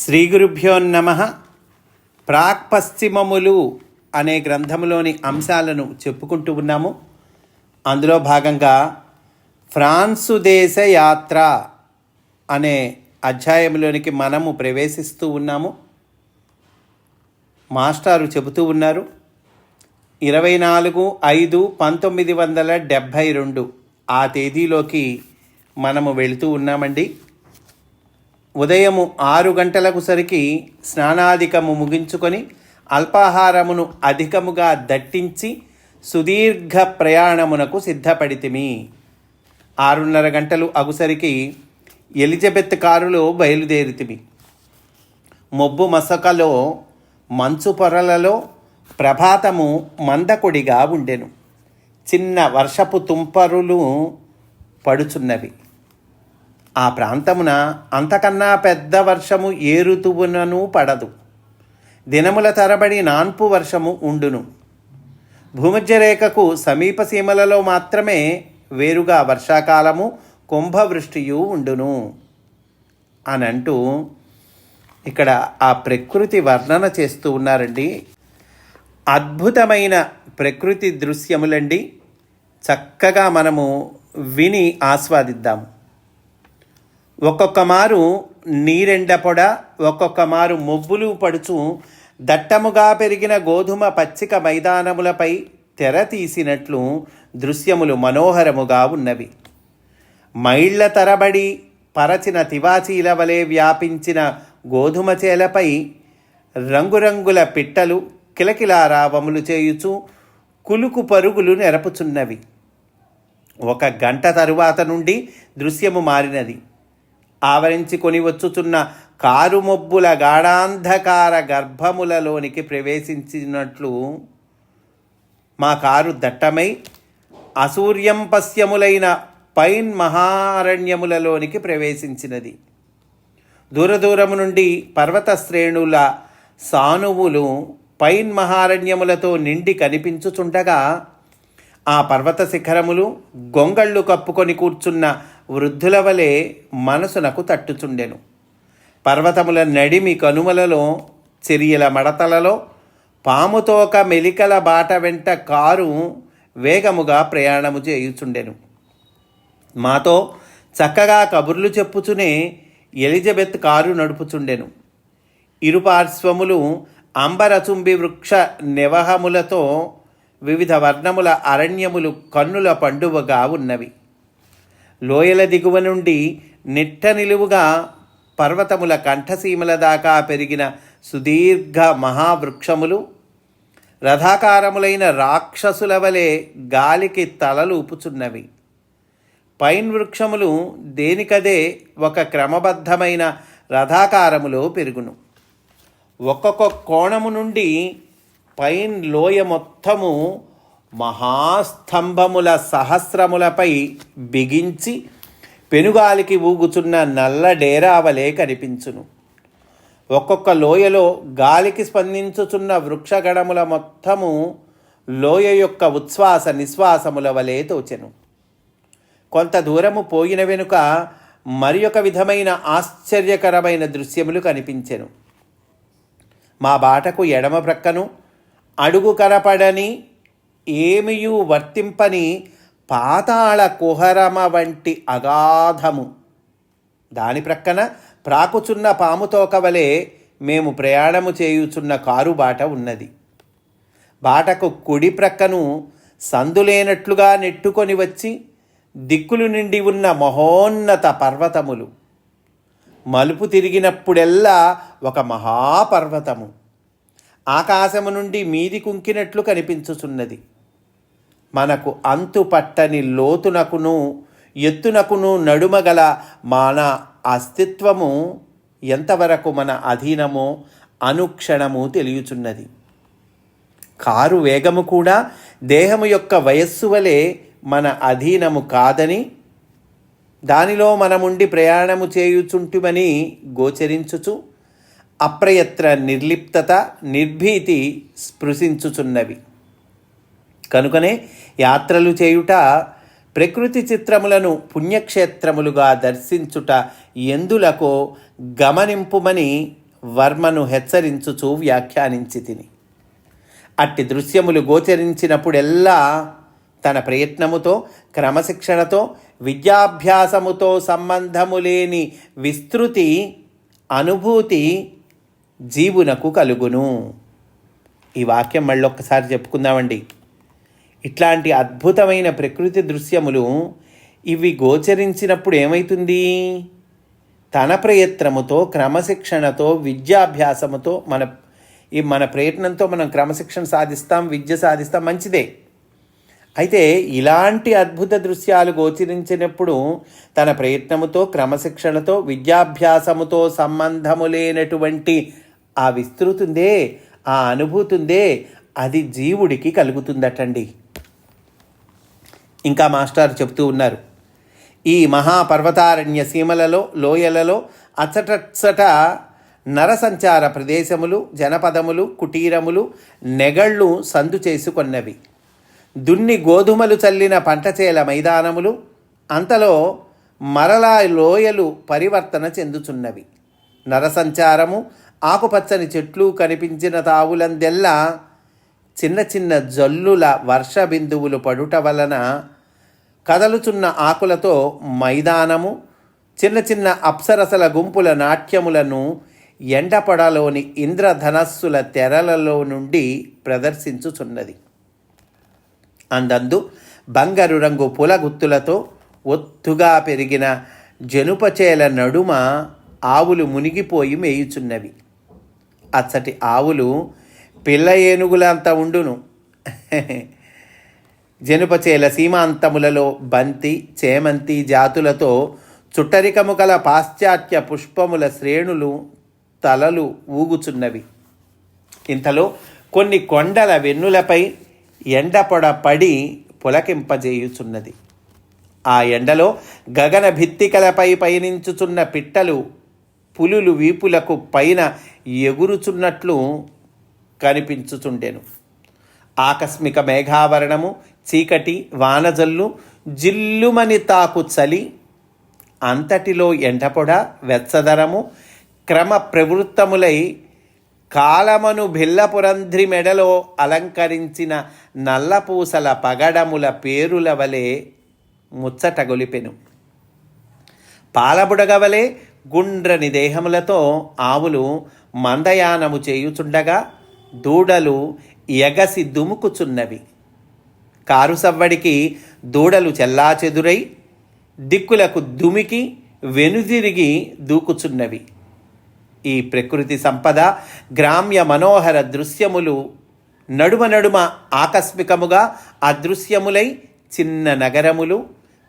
శ్రీ గురుభ్యో నమః. ప్రాక్పశ్చిమములు అనే గ్రంథములోని అంశాలను చెప్పుకుంటూ ఉన్నాము. అందులో భాగంగా ఫ్రాన్సు దేశ యాత్ర అనే అధ్యాయంలోనికి మనము ప్రవేశిస్తూ ఉన్నాము. మాస్టారు చెబుతూ ఉన్నారు 24/5/1972 ఆ తేదీలోకి మనము వెళుతూ ఉన్నామండి. ఉదయము 6 గంటలకు సరికి స్నానాధికము ముగించుకొని అల్పాహారమును అధికముగా దట్టించి సుదీర్ఘ ప్రయాణమునకు సిద్ధపడితిమి. 6:30 గంటలు అగుసరికి ఎలిజబెత్ కారులో బయలుదేరితిమి. మొబ్బు మసకలో మంచు పొరలలో ప్రభాతము మందకొడిగా ఉండెను. చిన్న వర్షపు తుంపరులు పడుచున్నవి. ఆ ప్రాంతమున అంతకన్నా పెద్ద వర్షము ఏ ఋతువునను పడదు. దినముల తరబడి నాన్పు వర్షము ఉండును. భూమధ్యరేఖకు సమీప సీమలలో మాత్రమే వేరుగా వర్షాకాలము కుంభవృష్టియు ఉండును అని అంటూ ఇక్కడ ఆ ప్రకృతి వర్ణన చేస్తూ ఉన్నారండి. అద్భుతమైన ప్రకృతి దృశ్యములండి. చక్కగా మనము విని ఆస్వాదిద్దాము. ఒక్కొక్క మారు నీరెండ పొడ, ఒక్కొక్క మారు మొబ్బులు పడుచు దట్టముగా పెరిగిన గోధుమ పచ్చిక మైదానములపై తెర తీసినట్లు దృశ్యములు మనోహరముగా ఉన్నవి. మైళ్ల తరబడి పరచిన తివాచీల వలె వ్యాపించిన గోధుమ చేలపై రంగురంగుల పిట్టలు కిలకిలారావములు చేయుచు కులుకు పరుగులు నెరపుచున్నవి. 1 గంట తరువాత నుండి దృశ్యము మారినది. ఆవరించి కొని వచ్చుచున్న కారు మొబ్బుల గాఢాంధకార గర్భములలోనికి ప్రవేశించినట్లు మా కారు దట్టమై అసూర్యం పశ్యములైన పైన్ మహారణ్యములలోనికి ప్రవేశించినది. దూరదూరము నుండి పర్వత శ్రేణుల సానువులు పైన్ మహారణ్యములతో నిండి కనిపించుచుండగా ఆ పర్వత శిఖరములు గొంగళ్ళు కప్పుకొని కూర్చున్న వృద్ధుల వలె మనసునకు తట్టుచుండెను. పర్వతముల నడిమి కనుమలలో చెరియల మడతలలో పాముతోక మెలికల బాట వెంట కారు వేగముగా ప్రయాణము చేయుచుండెను. మాతో చక్కగా కబుర్లు చెప్పుచునే ఎలిజబెత్ కారు నడుపుచుండెను. ఇరుపార్శ్వములు అంబరచుంబి వృక్ష నివహములతో వివిధ వర్ణముల అరణ్యములు కన్నుల పండువగా ఉన్నవి. లోయల దిగువ నుండి నిట్ట నిలువుగా పర్వతముల కంఠసీమల దాకా పెరిగిన సుదీర్ఘ మహావృక్షములు రథాకారములైన రాక్షసుల వలె గాలికి తలలు ఊపుచున్నవి. పైన్ వృక్షములు దేనికదే ఒక క్రమబద్ధమైన రథాకారములో పెరుగును. ఒక్కొక్క కోణము నుండి పైన్ లోయ మొత్తము మహాస్తంభముల సహస్రములపై బిగించి పెనుగాలికి ఊగుచున్న నల్ల డేరావలే కనిపించును. ఒక్కొక్క లోయలో గాలికి స్పందించుచున్న వృక్షగణముల మొత్తము లోయ యొక్క ఉచ్ఛ్వాస నిశ్వాసముల వలె తోచెను. కొంత దూరము పోయిన వెనుక మరి ఒక విధమైన ఆశ్చర్యకరమైన దృశ్యములు కనిపించెను. మా బాటకు ఎడమ ప్రక్కను అడుగు కనపడని ఏమియూ వర్తింపని పాతాళ కుహరమ వంటి అగాధము, దాని ప్రక్కన ప్రాకుచున్న పాముతోక వలె మేము ప్రయాణము చేయుచున్న కారు బాట ఉన్నది. బాటకు కుడి ప్రక్కను సందులేనట్లుగా నెట్టుకొని వచ్చి దిక్కులు నిండి ఉన్న మహోన్నత పర్వతములు, మలుపు తిరిగినప్పుడెల్లా ఒక మహాపర్వతము ఆకాశము నుండి మీది కుంకినట్లు కనిపించుచున్నది. మనకు అంతు పట్టని లోతునకును ఎత్తునకును నడుమగల మన అస్తిత్వము ఎంతవరకు మన అధీనమో అనుక్షణము తెలియచున్నది. కారు వేగము కూడా దేహము యొక్క వయస్సు వలె మన అధీనము కాదని, దానిలో మనముండి ప్రయాణము చేయుచుంటుమని గోచరించుచు అప్రయత్న నిర్లిప్తత నిర్భీతి స్పృశించుచున్నవి. కనుకనే యాత్రలు చేయుట, ప్రకృతి చిత్రములను పుణ్యక్షేత్రములుగా దర్శించుట ఎందులకో గమనింపుమని వర్మను హెచ్చరించుచూ వ్యాఖ్యానించి తిని. అట్టి దృశ్యములు గోచరించినప్పుడెల్లా తన ప్రయత్నముతో, క్రమశిక్షణతో, విద్యాభ్యాసముతో సంబంధము లేని విస్తృతి అనుభూతి జీవునకు కలుగును. ఈ వాక్యం మళ్ళొక్కసారి చెప్పుకుందామండి. ఇట్లాంటి అద్భుతమైన ప్రకృతి దృశ్యములు ఇవి గోచరించినప్పుడు ఏమవుతుంది? తన ప్రయత్నముతో, క్రమశిక్షణతో, విద్యాభ్యాసముతో మన ప్రయత్నంతో మనం క్రమశిక్షణ సాధిస్తాం, విద్య సాధిస్తాం, మంచిదే. అయితే ఇలాంటి అద్భుత దృశ్యాలు గోచరించినప్పుడు తన ప్రయత్నముతో, క్రమశిక్షణతో, విద్యాభ్యాసముతో సంబంధము లేనటువంటి ఆ విస్తృతి ఉందే, ఆ అనుభూతి ఉందే, అది జీవుడికి కలుగుతుందటండి. ఇంకా మాస్టర్ చెప్తూ ఉన్నారు, ఈ మహాపర్వతారణ్య సీమలలో, లోయలలో అచ్చటచ్చట నరసంచార ప్రదేశములు, జనపదములు, కుటీరములు, నెగళ్ళు సందు చేసుకొన్నవి. దున్ని గోధుమలు చల్లిన పంటచేల మైదానములు, అంతలో మరలా లోయలు పరివర్తన చెందుచున్నవి. నరసంచారము, ఆకుపచ్చని చెట్లు కనిపించిన తావులందెల్లా చిన్న చిన్న జల్లుల వర్ష బిందువులు పడుట వలన కదలుచున్న ఆకులతో మైదానము, చిన్న చిన్న అప్సరసల గుంపుల నాట్యములను ఎండపడలోని ఇంద్రధనస్సుల తెరలలో నుండి ప్రదర్శించుచున్నది. అందందు బంగారు రంగు పూలగుత్తులతో ఒత్తుగా పెరిగిన జనుపచేల నడుమ ఆవులు మునిగిపోయి మేయుచున్నవి. అచ్చటి ఆవులు పిల్ల ఏనుగులంత ఉండును. జనుపచేల సీమాంతములలో బంతి, చేమంతి జాతులతో చుట్టరికము గల పాశ్చాత్య పుష్పముల శ్రేణులు తలలు ఊగుచున్నవి. ఇంతలో కొన్ని కొండల వెన్నులపై ఎండపొడ పడి పులకింపజేయుచున్నది. ఆ ఎండలో గగన భిత్తికలపై పయనించుచున్న పిట్టలు పులులు వీపులకు పైన ఎగురుచున్నట్లు కనిపించుచుండెను. ఆకస్మిక మేఘావరణము, చీకటి, వానజల్లు, జిల్లుమని తాకు చలి, అంతటిలో ఎండపొడ, వెచ్చదనము క్రమ ప్రవృత్తములై కాలమను భిల్లపురంధ్రి మెడలో అలంకరించిన నల్లపూసల పగడముల పేరుల వలె ముచ్చటగొలిపెను. పాలబుడగవలే గుండ్రని దేహములతో ఆవులు మందయానము చేయుచుండగా దూడలు ఎగసి దుముకుచున్నవి. కారు సవ్వడికి దూడలు చెల్లాచెదురై దిక్కులకు దుమికి వెనుదిరిగి దూకుచున్నవి. ఈ ప్రకృతి సంపద, గ్రామ్య మనోహర దృశ్యములు నడుమ నడుమ ఆకస్మికముగా అదృశ్యములై చిన్న నగరములు,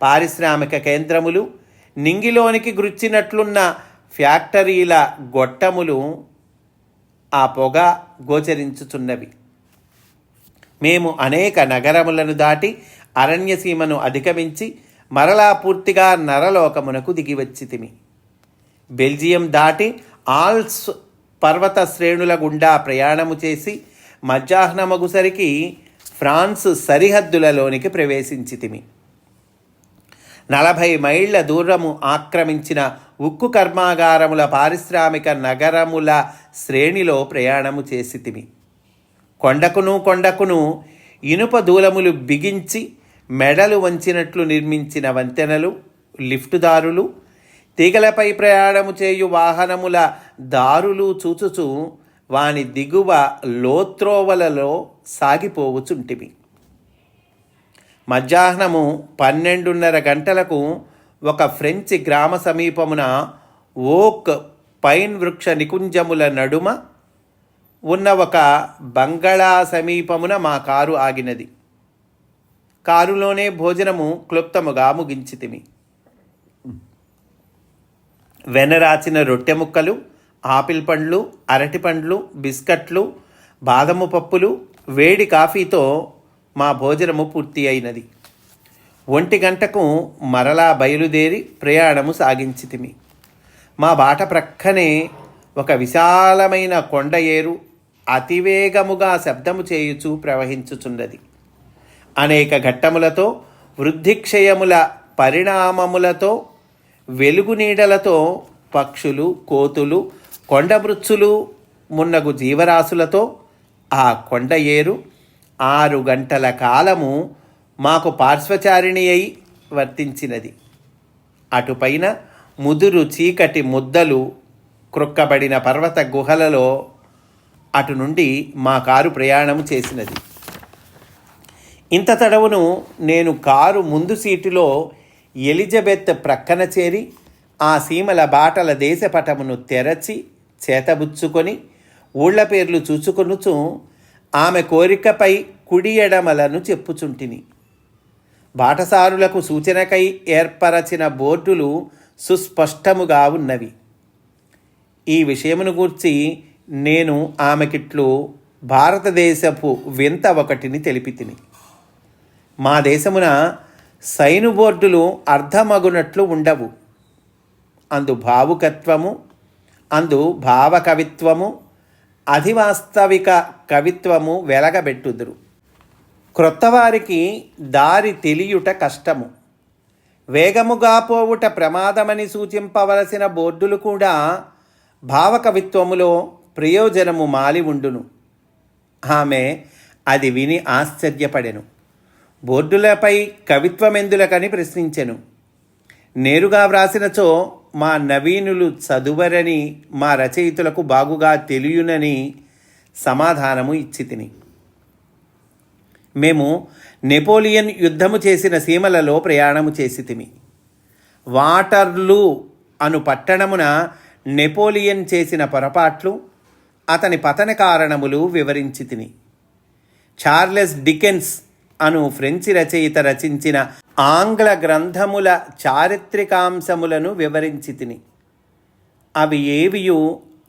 పారిశ్రామిక కేంద్రములు, నింగిలోనికి గుర్చినట్లున్న ఫ్యాక్టరీల గొట్టములు ఆ పొగ గోచరించుచున్నవి. మేము అనేక నగరములను దాటి అరణ్యసీమను అధిగమించి మరలా పూర్తిగా నరలోకమునకు దిగివచ్చితిమి. బెల్జియం దాటి ఆల్స్ పర్వత శ్రేణుల గుండా ప్రయాణము చేసి మధ్యాహ్నమగుసరికి ఫ్రాన్స్ సరిహద్దులలోనికి ప్రవేశించితిమి. 40 మైళ్ళ దూరము ఆక్రమించిన ఉక్కు కర్మాగారముల పారిశ్రామిక నగరముల శ్రేణిలో ప్రయాణము చేసితిమి. కొండకును ఇనుప దూలములు బిగించి మెడలు వంచినట్లు నిర్మించిన వంతెనలు, లిఫ్టుదారులు, తీగలపై ప్రయాణము చేయు వాహనముల దారులు చూచుచు వాని దిగువ లోత్రోవలలో సాగిపోవుచుంటిమి. మధ్యాహ్నము 12:30 గంటలకు ఒక ఫ్రెంచి గ్రామ సమీపమున ఓక్ పైన్ వృక్ష నికుంజముల నడుమ ఉన్న ఒక బంగళా సమీపమున మా కారు ఆగినది. కారులోనే భోజనము క్లుప్తముగా ముగించితిమి. వెనరాచిన రొట్టె ముక్కలు, ఆపిల్ పండ్లు, అరటి పండ్లు, బిస్కట్లు, బాదము పప్పులు, వేడి కాఫీతో మా భోజనము పూర్తి అయినది. 1 గంటకు మరలా బయలుదేరి ప్రయాణము సాగించితిమి. మా బాట ప్రక్కనే ఒక విశాలమైన కొండ ఏరు అతివేగముగా శబ్దము చేయుచు ప్రవహించుచున్నది. అనేక ఘట్టములతో, వృద్ధిక్షయముల పరిణామములతో, వెలుగు నీడలతో పక్షులు, కోతులు, కొండమృచ్చులు మున్నగు జీవరాశులతో ఆ కొండ ఏరు 6 గంటల కాలము మాకు పార్శ్వచారిణి అయి వర్తించినది. అటుపైన ముదురు చీకటి ముద్దలు క్రొక్కబడిన పర్వత గుహలలో అటు నుండి మా కారు ప్రయాణం చేసినది. ఇంత తడవును నేను కారు ముందు సీటులో ఎలిజబెత్ ప్రక్కన చేరి ఆ సీమల బాటల దేశపటమును తెరచి చేతబుచ్చుకొని ఊళ్ల పేర్లు చూచుకొనుచు ఆమె కోరికపై కుడి ఎడమలను చెప్పుచుంటిని. బాటసారులకు సూచనకై ఏర్పరచిన బోర్డులు సుస్పష్టముగా ఉన్నవి. ఈ విషయమును గూర్చి నేను ఆమెకిట్లు భారతదేశపు వింత ఒకటిని తెలిపితిని. మా దేశమున సైను బోర్డులు అర్ధమగునట్లు ఉండవు. అందు భావుకత్వము, అందు భావకవిత్వము, అధివాస్తవిక కవిత్వము వెలగబెట్టుదురు. క్రొత్తవారికి దారి తెలియుట కష్టము. వేగముగా పోవుట ప్రమాదమని సూచింపవలసిన బోర్డులు కూడా భావకవిత్వములో ప్రయోజనము మాలి ఉండును. ఆమె అది విని ఆశ్చర్యపడెను. బోర్డులపై కవిత్వమెందులకని ప్రశ్నించెను. నేరుగా వ్రాసినచో మా నవీనులు చదువరని, మా రచయితులకు బాగుగా తెలియనని సమాధానము ఇచ్చితిని. మేము నెపోలియన్ యుద్ధము చేసిన సీమలలో ప్రయాణము చేసితిమి. వాటర్లూ అను పట్టణమున నెపోలియన్ చేసిన పొరపాట్లు, అతని పతన కారణములు వివరించితిని. చార్లెస్ డికెన్స్ అను ఫ్రెంచి రచయిత రచించిన ఆంగ్ల గ్రంథముల చారిత్రికాంశములను వివరించితిని. అవి ఏవియు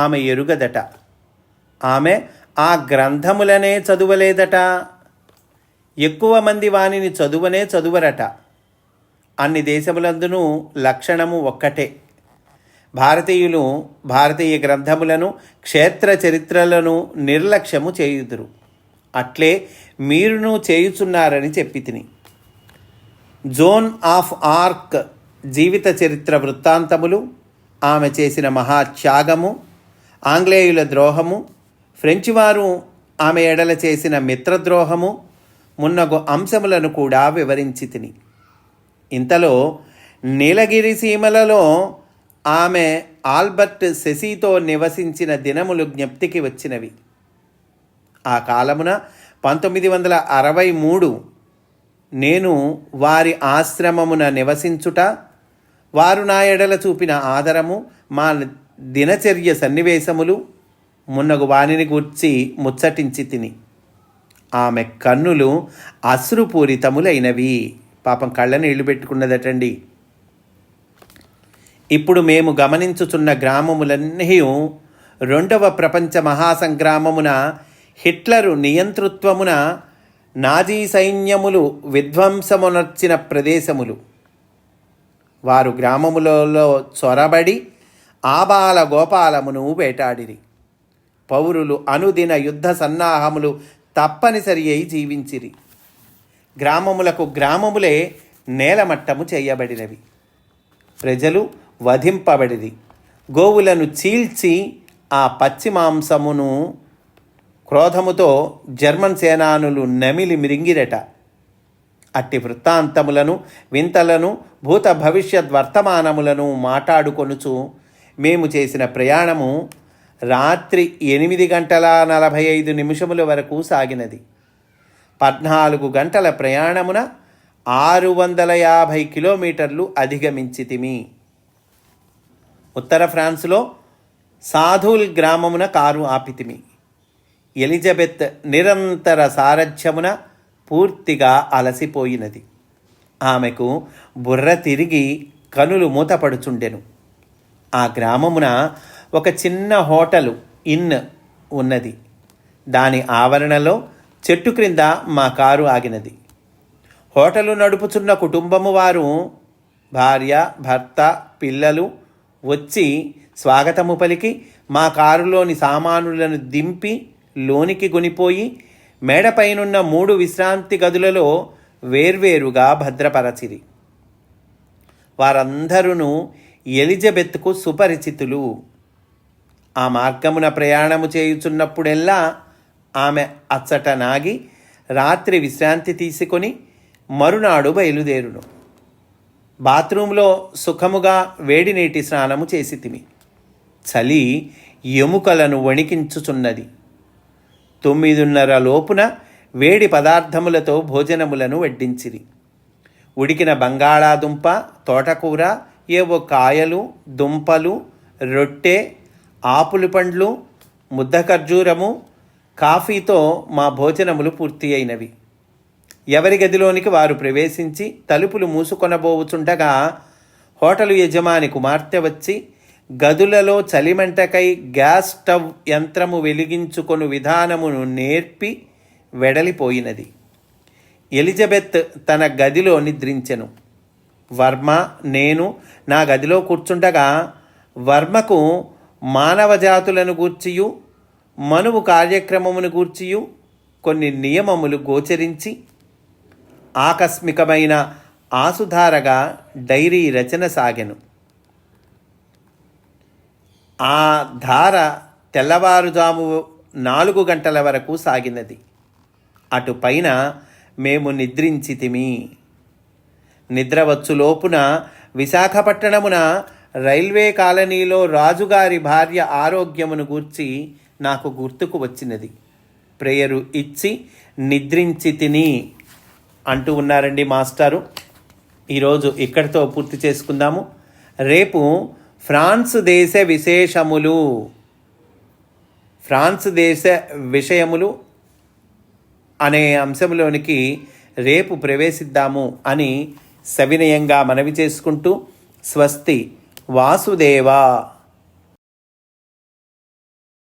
ఆమె ఎరుగదట. ఆమె ఆ గ్రంథములనే చదువలేదట. ఎక్కువ మంది వానిని చదువరట. అన్ని దేశములందునూ లక్షణము ఒక్కటే. భారతీయులు భారతీయ గ్రంథములను, క్షేత్ర చరిత్రలను నిర్లక్ష్యము చేయుదురు. అట్లే మీరును చేయుచున్నారని చెప్పితిని. జోన్ ఆఫ్ ఆర్క్ జీవిత చరిత్ర వృత్తాంతములు, ఆమె చేసిన మహాత్యాగము, ఆంగ్లేయుల ద్రోహము, ఫ్రెంచివారు ఆమె ఎడల చేసిన మిత్రద్రోహము మున్నగు అంశములను కూడా వివరించి తిని. ఇంతలో నీలగిరి సీమలలో ఆమె ఆల్బర్ట్ సెసీతో నివసించిన దినములు జ్ఞప్తికి వచ్చినవి. ఆ కాలమున 1963 నేను వారి ఆశ్రమమున నివసించుట, వారు నా ఎడల చూపిన ఆదరము, మా దినచర్య సన్నివేశములు మున్నగు వానిని గూర్చి ముచ్చటించి తిని. ఆమె కన్నులు అశ్రుపూరితములైనవి. పాపం కళ్ళ నీళ్లు పెట్టుకున్నదటండి. ఇప్పుడు మేము గమనించుచున్న గ్రామములన్నీ 2వ ప్రపంచ మహాసంగ్రామమున హిట్లరు నియంతృత్వమున నాజీ సైన్యములు విధ్వంసమునర్చిన ప్రదేశములు. వారు గ్రామములలో చొరబడి ఆబాల గోపాలమును వేటాడిరి. పౌరులు అనుదిన యుద్ధ సన్నాహములు తప్పనిసరి అయి జీవించిరి. గ్రామములకు గ్రామములే నేలమట్టము చేయబడినవి. ప్రజలు వధింపబడిరి. గోవులను చీల్చి ఆ పచ్చి మాంసమును క్రోధముతో జర్మన్ సేనానులు నమిలి మిరింగిరట. అట్టి వృత్తాంతములను, వింతలను, భూత భవిష్యత్ వర్తమానములను మాట్లాడుకొనుచు మేము చేసిన ప్రయాణము రాత్రి 8:45 వరకు సాగినది. 14 గంటల ప్రయాణమున 650 కిలోమీటర్లు అధిగమించితిమి. ఉత్తర ఫ్రాన్స్లో సాధూల్ గ్రామమున కారు ఆపితిమి. ఎలిజబెత్ నిరంతర సారథ్యమున పూర్తిగా అలసిపోయినది. ఆమెకు బుర్ర తిరిగి కనులు మూతపడుచుండెను. ఆ గ్రామమున ఒక చిన్న హోటలు ఇన్ ఉన్నది. దాని ఆవరణలో చెట్టు క్రింద మా కారు ఆగినది. హోటలు నడుపుచున్న కుటుంబము వారు, భార్య, భర్త, పిల్లలు వచ్చి స్వాగతము పలికి మా కారులోని సామానులను దింపి లోనికి కొనిపోయి మేడపైనున్న 3 విశ్రాంతి గదులలో వేర్వేరుగా భద్రపరచిరి. వారందరూ ఎలిజబెత్కు సుపరిచితులు. ఆ మార్గమున ప్రయాణము చేయుచున్నప్పుడెల్లా ఆమె అచ్చట నాగి రాత్రి విశ్రాంతి తీసుకొని మరునాడు బయలుదేరును. బాత్రూంలో సుఖముగా వేడి నీటి స్నానము చేసితిమి. చలి ఎముకలను వణికించుచున్నది. 9:30 లోపున వేడి పదార్థములతో భోజనములను వడ్డించిరి. ఉడికిన బంగాళాదుంప, తోటకూర, ఏవో కాయలు, దుంపలు, రొట్టె, ఆపులు పండ్లు, ముద్ద ఖర్జూరము, కాఫీతో మా భోజనములు పూర్తి అయినవి. ఎవరి గదిలోనికి వారు ప్రవేశించి తలుపులు మూసుకొనబోవుచుండగా హోటలు యజమాని కుమార్తె వచ్చి గదులలో చలిమంటకై గ్యాస్ స్టవ్ యంత్రము వెలిగించుకొను విధానమును నేర్పి వెడలిపోయినది. ఎలిజబెత్ తన గదిలో నిద్రించెను. వర్మ, నేను నా గదిలో కూర్చుండగా వర్మకు మానవజాతులను గూర్చియు మనువు కార్యక్రమమును గూర్చియు కొన్ని నియమములు గోచరించి ఆకస్మికమైన ఆసుధారగా డైరీ రచన సాగెను. ఆ ధార తెల్లవారుజాము 4 గంటల వరకు సాగినది. అటుపైన మేము నిద్రించితిమి. నిద్రవచ్చులోపున విశాఖపట్టణమున రైల్వే కాలనీలో రాజుగారి భార్య ఆరోగ్యమును గూర్చి నాకు గుర్తుకు వచ్చినది. ప్రేయరు ఇచ్చి నిద్రించి తిని అంటూ ఉన్నారండి మాస్టారు. ఈరోజు ఇక్కడితో పూర్తి చేసుకుందాము. రేపు ఫ్రాన్స్ దేశ విషయములు అనే అంశంలోనికి రేపు ప్రవేశిద్దాము అని సవినయంగా మనవి చేసుకుంటూ స్వస్తి. వాసుదేవ.